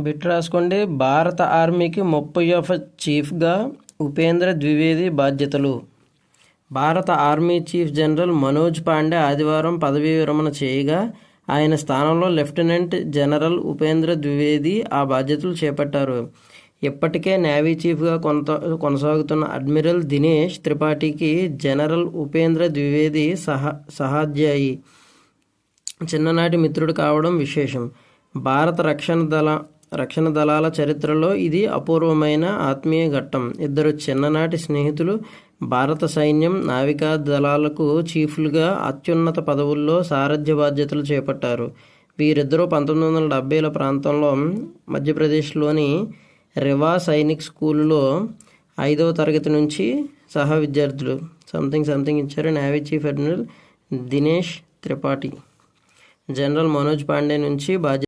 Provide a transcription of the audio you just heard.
Bit రాసుకోండి. భారత ఆర్మీకి 30వ చీఫ్గా ఉపేంద్ర ద్వివేది బాధ్యతలు. భారత army chief general Manoj Pandey ఆదివారం పదవీ విరమణ చేయగా ఆయన స్థానంలో లెఫ్టినెంట్ జనరల్ ఉపేంద్ర ద్వివేది ఆ బాధ్యతలు చేపట్టారు. ఇప్పటికే నేవీ చీఫ్గా కొనసాగుతున్న అడ్మిరల్ దినేష్ త్రిపాఠికి జనరల్ ఉపేంద్ర ద్వివేది సహాధ్యాయి, చిన్ననాటి మిత్రుడు కావడం విశేషం. భారత రక్షణ దళాల చరిత్రలో ఇది అపూర్వమైన ఆత్మీయ ఘట్టం. ఇద్దరు చిన్ననాటి స్నేహితులు భారత సైన్యం, నావికా దళాలకు చీఫ్లుగా అత్యున్నత పదవుల్లో సారథ్య బాధ్యతలు చేపట్టారు. వీరిద్దరూ 1970ల ప్రాంతంలో మధ్యప్రదేశ్లోని రేవా సైనిక్ స్కూలులో 5వ తరగతి నుంచి సహ విద్యార్థులు. సంథింగ్ ఇచ్చారు. Navy chief admiral Dinesh Tripathi general Manoj Pandey నుంచి బాధ్యత